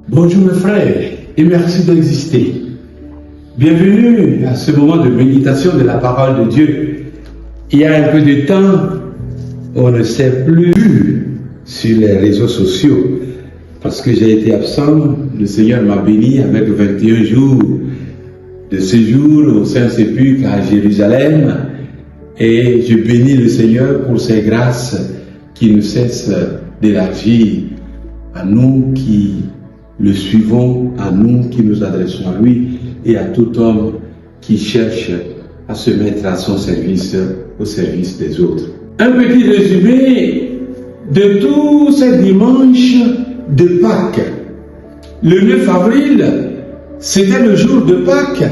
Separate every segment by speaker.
Speaker 1: Bonjour mes frères et merci d'exister. Bienvenue à ce moment de méditation de la parole de Dieu. Il y a un peu de temps, on ne s'est plus sur les réseaux sociaux parce que j'ai été absent. Le Seigneur m'a béni avec 21 jours de séjour au Saint-Sépulcre à Jérusalem et je bénis le Seigneur pour ses grâces qui ne cessent d'élargir à nous qui le suivons, à nous qui nous adressons à lui et à tout homme qui cherche à se mettre à son service, au service des autres. Un petit résumé de tous ces dimanches de Pâques. Le 9 avril, c'était le jour de Pâques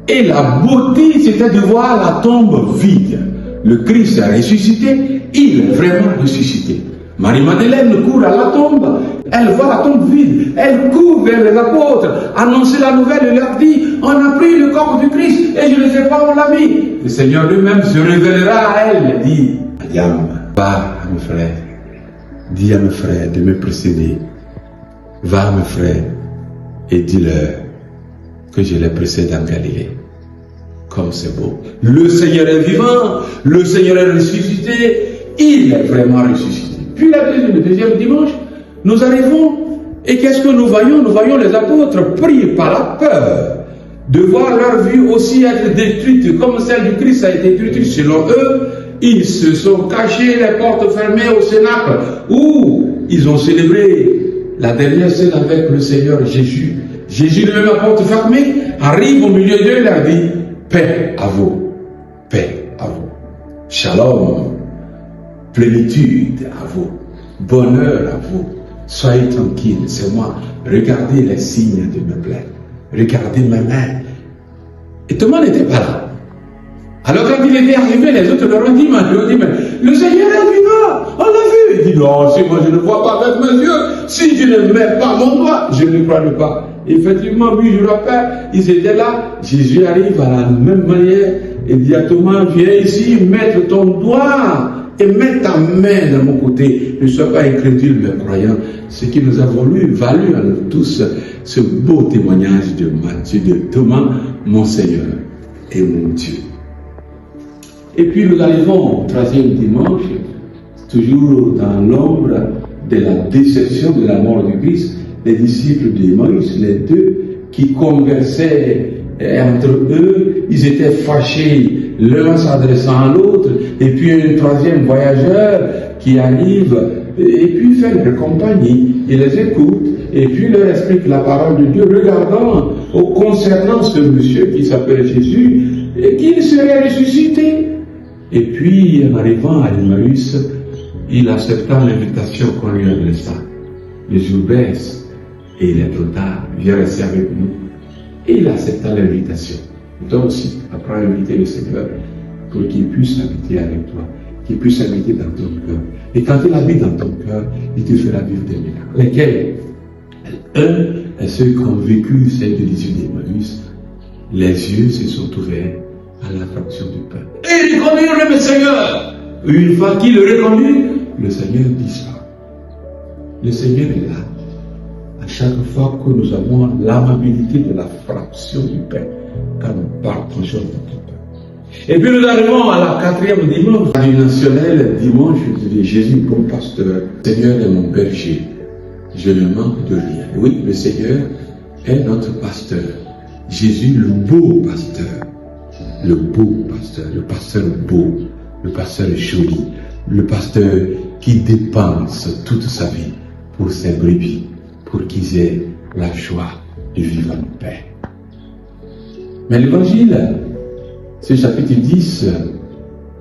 Speaker 1: et la beauté, c'était de voir la tombe vide. Le Christ a ressuscité, il est vraiment ressuscité. Marie-Madeleine court à la tombe, elle voit la tombe vide, elle court vers les apôtres, annoncer la nouvelle et leur dit, on a pris le corps du Christ et je ne sais pas où on l'a mis. Le Seigneur lui-même se révélera à elle, dit, Adiam, va à mes frères, dis à mes frères de me précéder, va à mes frères et dis-leur que je les précède en Galilée. Comme c'est beau. Le Seigneur est vivant, le Seigneur est ressuscité, il est vraiment ressuscité. Puis le deuxième dimanche, nous arrivons et qu'est-ce que nous voyons? Nous voyons les apôtres pris par la peur de voir leur vie aussi être détruite comme celle du Christ a été détruite. Selon eux, ils se sont cachés les portes fermées au Cénacle où ils ont célébré la dernière scène avec le Seigneur Jésus. Jésus de la porte fermée arrive au milieu d'eux et leur dit paix à vous, paix à vous, shalom, plénitude à vous, bonheur à vous, soyez tranquilles, c'est moi, regardez les signes de mes plaies, regardez mes mains. Et Thomas n'était pas là. Alors quand il était arrivé, les autres leur ont dit, mais le Seigneur est vivant, on l'a vu. Il dit, non, si moi je ne vois pas avec mes yeux, si je ne mets pas mon doigt, je ne croirai pas. Effectivement, 8 jours après, ils étaient là, Jésus arrive à la même manière, et dit à Thomas, viens ici, mettre ton doigt, et mets ta main de mon côté, ne sois pas incrédule mais croyant, ce qui nous a valu à nous tous ce beau témoignage de Matthieu, de Thomas, mon Seigneur et mon Dieu. Et puis nous arrivons au troisième dimanche, toujours dans l'ombre de la déception de la mort du Christ, les disciples de Moïse, les deux qui conversaient entre eux, ils étaient fâchés, l'un s'adressant à l'autre, et puis un troisième voyageur qui arrive, et puis fait leur compagnie, il les écoute, et puis leur explique la parole de Dieu, regardant concernant ce monsieur qui s'appelle Jésus, et qu'il serait ressuscité. Et puis, en arrivant à Emmaüs, il accepta l'invitation qu'on lui adressa. Les jours baissent, et il est trop tard, viens rester avec nous. Et il accepta l'invitation. Toi aussi, apprends à inviter le Seigneur pour qu'il puisse habiter avec toi, qu'il puisse habiter dans ton cœur. Et quand il habite dans ton cœur, il te fera vivre des miracles. Lesquels? Un est ceux qui ont vécu celle de l'issue d'Emmaüs. Les yeux se sont ouverts à la fraction du pain. Et il reconduit le Seigneur. Une fois qu'il le reconduit, le Seigneur disparaît. Le Seigneur est là. À chaque fois que nous avons l'amabilité de la fraction du pain, quand nous partageons notre pain. Et puis nous arrivons à la quatrième dimanche, traditionnel dimanche de Jésus, bon pasteur. Le Seigneur est mon berger. Je ne manque de rien. Oui, le Seigneur est notre pasteur. Jésus, le beau pasteur. Le beau pasteur, le pasteur beau, le pasteur joli, le pasteur qui dépense toute sa vie pour ses brebis, pour qu'ils aient la joie de vivre en paix. Mais l'évangile, c'est chapitre 10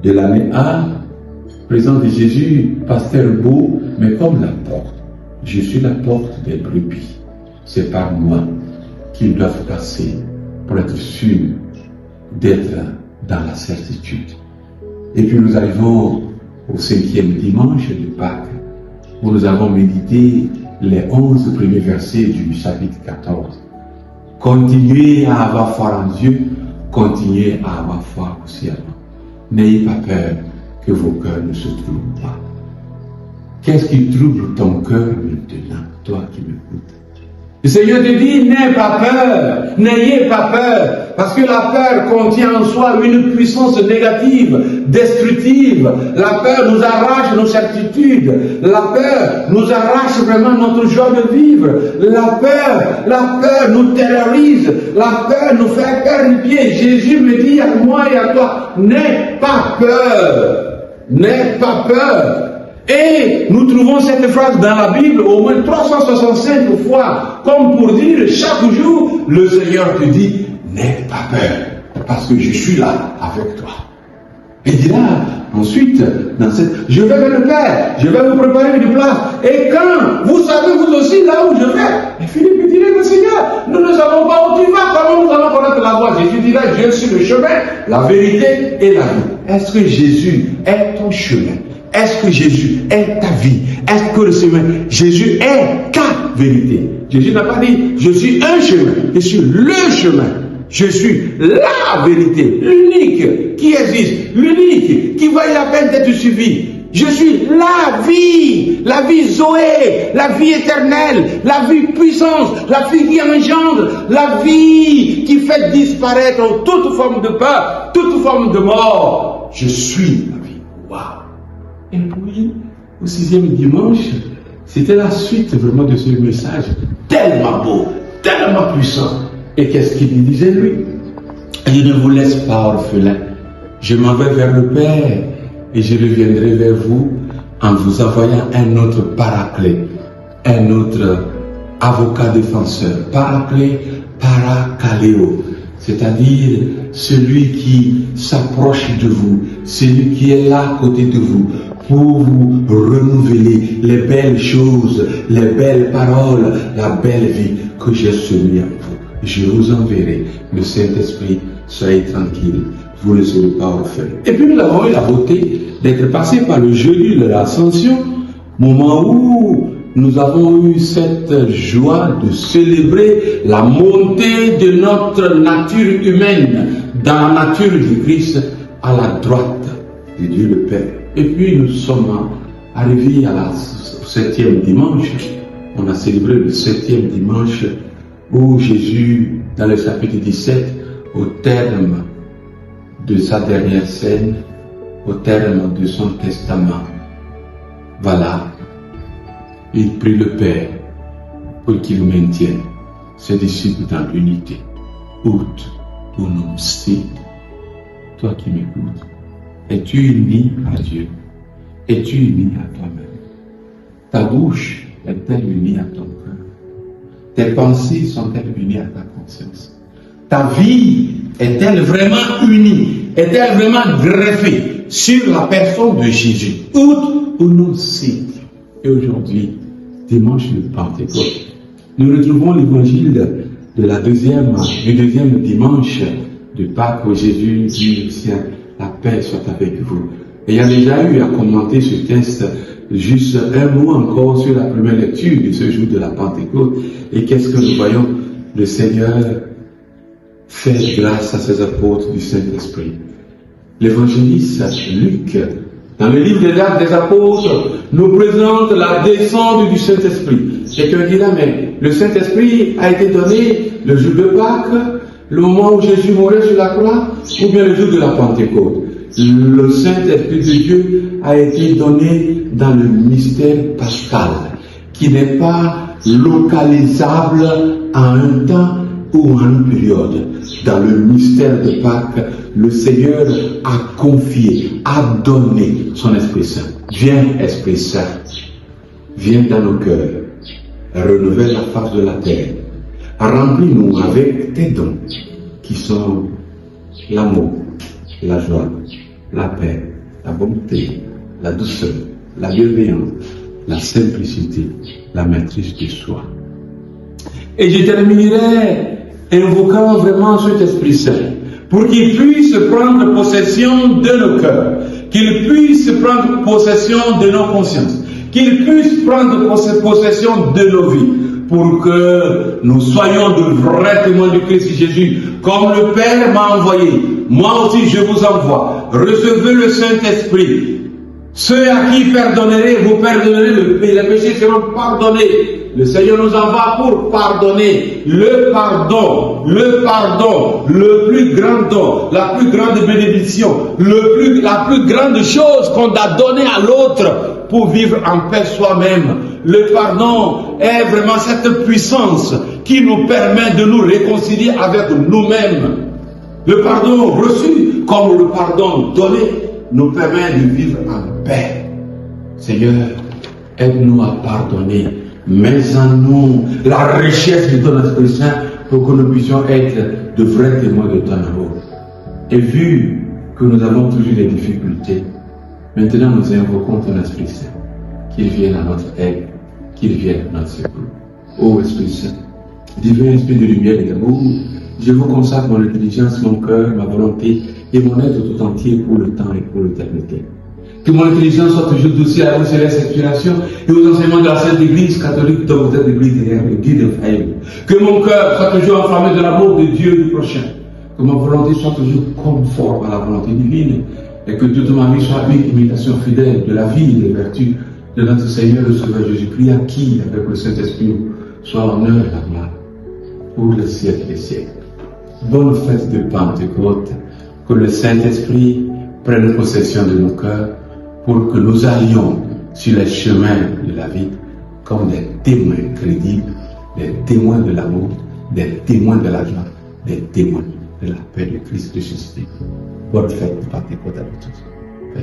Speaker 1: de l'année A, présente Jésus, pasteur beau, mais comme la porte. Je suis la porte des brebis. C'est par moi qu'ils doivent passer pour être sûrs d'être dans la certitude. Et puis nous arrivons au 5e dimanche de Pâques, où nous avons médité les 11 premiers versets du chapitre 14. Continuez à avoir foi en Dieu, continuez à avoir foi aussi en moi. N'ayez pas peur que vos cœurs ne se troublent pas. Qu'est-ce qui trouble ton cœur maintenant, toi qui m'écoutes? Le Seigneur te dit, n'aie pas peur, n'ayez pas peur, parce que la peur contient en soi une puissance négative, destructive. La peur nous arrache nos certitudes, la peur nous arrache vraiment notre joie de vivre. La peur nous terrorise, la peur nous fait perdre le pied. Jésus me dit à moi et à toi, n'aie pas peur, n'aie pas peur. Et nous trouvons cette phrase dans la Bible au moins 365 fois, comme pour dire chaque jour, le Seigneur te dit, n'aie pas peur, parce que je suis là avec toi. Et il dira ensuite, je vais vers le Père, je vais vous préparer une place. Et quand vous savez vous aussi là où je vais, et Philippe me dirait, mais Seigneur, nous ne savons pas où tu vas, comment nous allons connaître la voie? Jésus dira, je suis le chemin, la vérité et la vie. Est-ce que Jésus est ton chemin? Est-ce que Jésus est ta vie? Est-ce que le chemin, Jésus est ta vérité? Jésus n'a pas dit, je suis un chemin, je suis le chemin. Je suis la vérité, l'unique qui existe, l'unique qui vaille la peine d'être suivi. Je suis la vie Zoé, la vie éternelle, la vie puissance, la vie qui engendre, la vie qui fait disparaître toute forme de peur, toute forme de mort. Je suis la vie. Waouh! Et puis, au 6e dimanche, c'était la suite vraiment de ce message tellement beau, tellement puissant. Et qu'est-ce qu'il lui disait lui? Je ne vous laisse pas orphelin. Je m'en vais vers le Père et je reviendrai vers vous en vous envoyant un autre paraclet, un autre avocat défenseur. Paraclet, paracaléo, c'est-à-dire celui qui s'approche de vous, celui qui est là à côté de vous, pour vous renouveler les belles choses, les belles paroles, la belle vie que j'ai semée à vous. Je vous enverrai le Saint-Esprit, soyez tranquille, vous ne serez pas orphelins. Et puis nous avons eu la beauté d'être passés par le jeudi de l'Ascension, moment où nous avons eu cette joie de célébrer la montée de notre nature humaine dans la nature du Christ à la droite de Dieu le Père. Et puis nous sommes arrivés au 7e dimanche. On a célébré le 7e dimanche où Jésus, dans le chapitre 17, au terme de sa dernière scène, au terme de son testament, voilà, il prie le Père pour qu'il maintienne ses disciples dans l'unité. Ut unum sit. Toi qui m'écoutes, es-tu uni à Dieu? Es-tu uni à toi-même? Ta bouche est-elle unie à ton cœur? Tes pensées sont-elles unies à ta conscience? Ta vie est-elle vraiment unie? Est-elle vraiment greffée sur la personne de Jésus? Ut unum sit. Et aujourd'hui, dimanche de Pentecôte, nous retrouvons l'évangile du deuxième dimanche de Pâques où Jésus dit au ciel, la paix soit avec vous. Et il y a déjà eu à commenter ce texte juste un mot encore sur la première lecture de ce jour de la Pentecôte. Et qu'est-ce que nous voyons? Le Seigneur fait grâce à ses apôtres du Saint-Esprit. L'évangéliste Luc, dans le livre des Actes des Apôtres, nous présente la descente du Saint-Esprit. Quelqu'un dit là, mais le Saint-Esprit a été donné le jour de Pâques, le moment où Jésus mourait sur la croix, ou bien le jour de la Pentecôte. Le Saint-Esprit de Dieu a été donné dans le mystère pascal, qui n'est pas localisable en un temps ou en une période. Dans le mystère de Pâques, le Seigneur a confié, a donné son Esprit Saint. Viens, Esprit Saint, viens dans nos cœurs, renouvelle la face de la terre, remplis-nous avec tes dons, qui sont l'amour, la joie, la paix, la bonté, la douceur, la bienveillance, la simplicité, la maîtrise de soi. Et je terminerai invoquant vraiment cet Esprit Saint pour qu'il puisse prendre possession de nos cœurs, qu'il puisse prendre possession de nos consciences, qu'il puisse prendre possession de nos vies, pour que nous soyons de vrais témoins du Christ Jésus, comme le Père m'a envoyé. Moi aussi je vous envoie. Recevez le Saint-Esprit. Ceux à qui pardonnerez, vous pardonnerez, les péchés seront pardonnés. Le Seigneur nous envoie pour pardonner. Le pardon, le plus grand don, la plus grande bénédiction, la plus grande chose qu'on a donnée à l'autre pour vivre en paix soi-même. Le pardon est vraiment cette puissance qui nous permet de nous réconcilier avec nous-mêmes. Le pardon reçu comme le pardon donné nous permet de vivre en paix. Seigneur, aide-nous à pardonner. Mets en nous la richesse de ton Esprit Saint pour que nous puissions être de vrais témoins de ton amour. Et vu que nous avons toujours des difficultés, maintenant nous invoquons ton Esprit Saint, qu'il vienne à notre aide, qu'il vienne à notre secours. Ô Esprit Saint, divin Esprit de lumière et d'amour, je vous consacre mon intelligence, mon cœur, ma volonté et mon être tout entier pour le temps et pour l'éternité. Que mon intelligence soit toujours douce à vos célestes inspirations et aux enseignements de la Sainte Église catholique dont vous êtes l'Église et Dieu de faille. Que mon cœur soit toujours enflammé de l'amour de Dieu du prochain. Que ma volonté soit toujours conforme à la volonté divine et que toute ma vie soit une imitation fidèle de la vie et des vertus de notre Seigneur le Sauveur Jésus-Christ, à qui, avec le Saint-Esprit, soit l'honneur et la gloire pour les siècles des siècles. Bonne fête de Pentecôte, que le Saint-Esprit prenne possession de nos cœurs pour que nous allions sur les chemins de la vie comme des témoins crédibles, des témoins de l'amour, des témoins de la joie, des témoins de la paix de Christ de Jésus. Bonne fête de Pentecôte à tous.